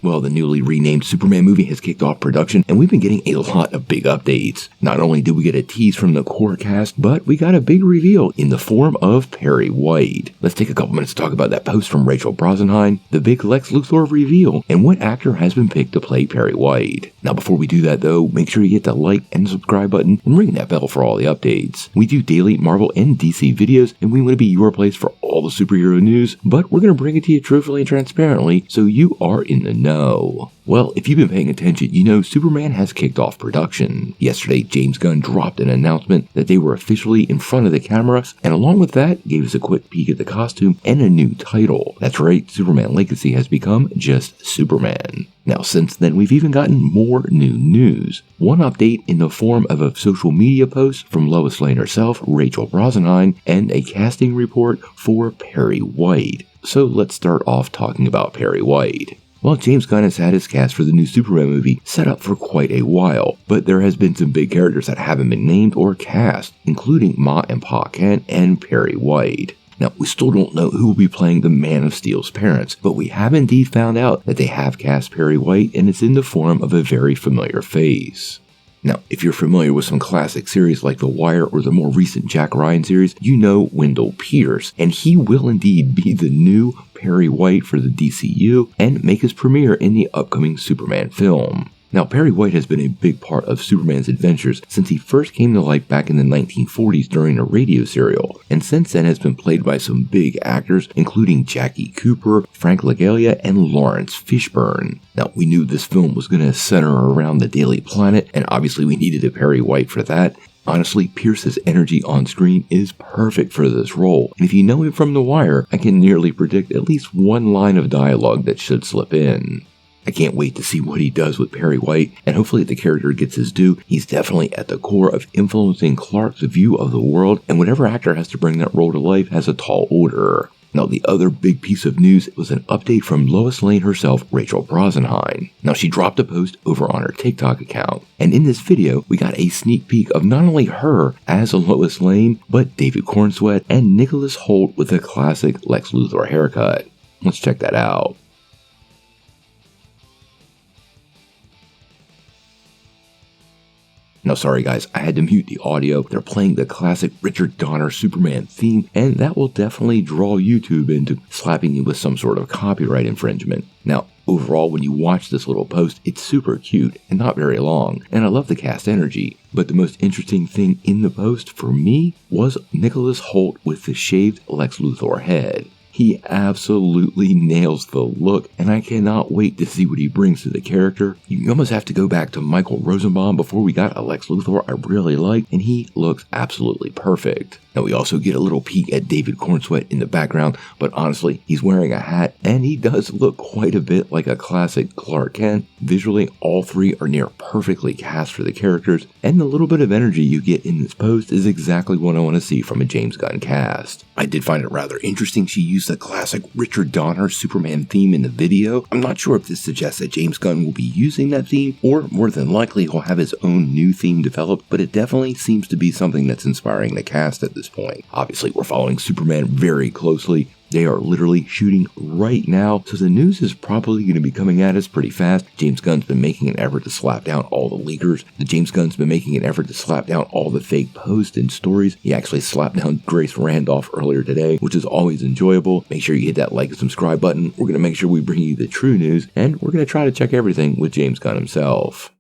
Well, the newly renamed Superman movie has kicked off production, and we've been getting a lot of big updates. Not only did we get a tease from the core cast, but we got a big reveal in the form of Perry White. Let's take a couple minutes to talk about that post from Rachel Brosnahan, the big Lex Luthor reveal, and what actor has been picked to play Perry White. Now, before we do that though, make sure you hit that like and subscribe button and ring that bell for all the updates. We do daily Marvel and DC videos, and we want to be your place for all the superhero news, but we're going to bring it to you truthfully and transparently, so you are in the know. Well, if you've been paying attention, you know Superman has kicked off production. Yesterday, James Gunn dropped an announcement that they were officially in front of the cameras, and along with that, gave us a quick peek at the costume and a new title. That's right, Superman Legacy has become just Superman. Now, since then, we've even gotten more new news. One update in the form of a social media post from Lois Lane herself, Rachel Brosnahan, and a casting report for Perry White. So let's start off talking about Perry White. Well, James Gunn has had his cast for the new Superman movie set up for quite a while, but there has been some big characters that haven't been named or cast, including Ma and Pa Kent and Perry White. Now, we still don't know who will be playing the Man of Steel's parents, but we have indeed found out that they have cast Perry White, and it's in the form of a very familiar face. Now, if you're familiar with some classic series like The Wire or the more recent Jack Ryan series, you know Wendell Pierce, and he will indeed be the new Perry White for the DCU and make his premiere in the upcoming Superman film. Now, Perry White has been a big part of Superman's adventures since he first came to life back in the 1940s during a radio serial, and since then has been played by some big actors including Jackie Cooper, Frank Langella, and Lawrence Fishburne. Now, we knew this film was going to center around the Daily Planet, and obviously we needed a Perry White for that. Honestly, Pierce's energy on screen is perfect for this role, and if you know him from The Wire, I can nearly predict at least one line of dialogue that should slip in. I can't wait to see what he does with Perry White, and hopefully the character gets his due. He's definitely at the core of influencing Clark's view of the world, and whatever actor has to bring that role to life has a tall order. Now, the other big piece of news was an update from Lois Lane herself, Rachel Brosnahan. Now, she dropped a post over on her TikTok account, and in this video, we got a sneak peek of not only her as a Lois Lane, but David Cornsweet and Nicholas Hoult with a classic Lex Luthor haircut. Let's check that out. Now, sorry guys, I had to mute the audio. They're playing the classic Richard Donner Superman theme, and that will definitely draw YouTube into slapping you with some sort of copyright infringement. Now, overall, when you watch this little post, it's super cute and not very long, and I love the cast energy. But the most interesting thing in the post for me was Nicholas Hoult with the shaved Lex Luthor head. He absolutely nails the look, and I cannot wait to see what he brings to the character. You almost have to go back to Michael Rosenbaum before we got a Lex Luthor I really like, and he looks absolutely perfect. Now, we also get a little peek at David Cornsweet in the background, but honestly, he's wearing a hat, and he does look quite a bit like a classic Clark Kent. Visually, all three are near perfectly cast for the characters, and the little bit of energy you get in this post is exactly what I want to see from a James Gunn cast. I did find it rather interesting she used the classic Richard Donner Superman theme in the video. I'm not sure if this suggests that James Gunn will be using that theme, or more than likely he'll have his own new theme developed, but it definitely seems to be something that's inspiring the cast at this point. Obviously, we're following Superman very closely. They are literally shooting right now, so the news is probably going to be coming at us pretty fast. James Gunn's been making an effort to slap down all the leakers. James Gunn's been making an effort to slap down all the fake posts and stories. He actually slapped down Grace Randolph earlier today, which is always enjoyable. Make sure you hit that like and subscribe button. We're going to make sure we bring you the true news, and we're going to try to check everything with James Gunn himself.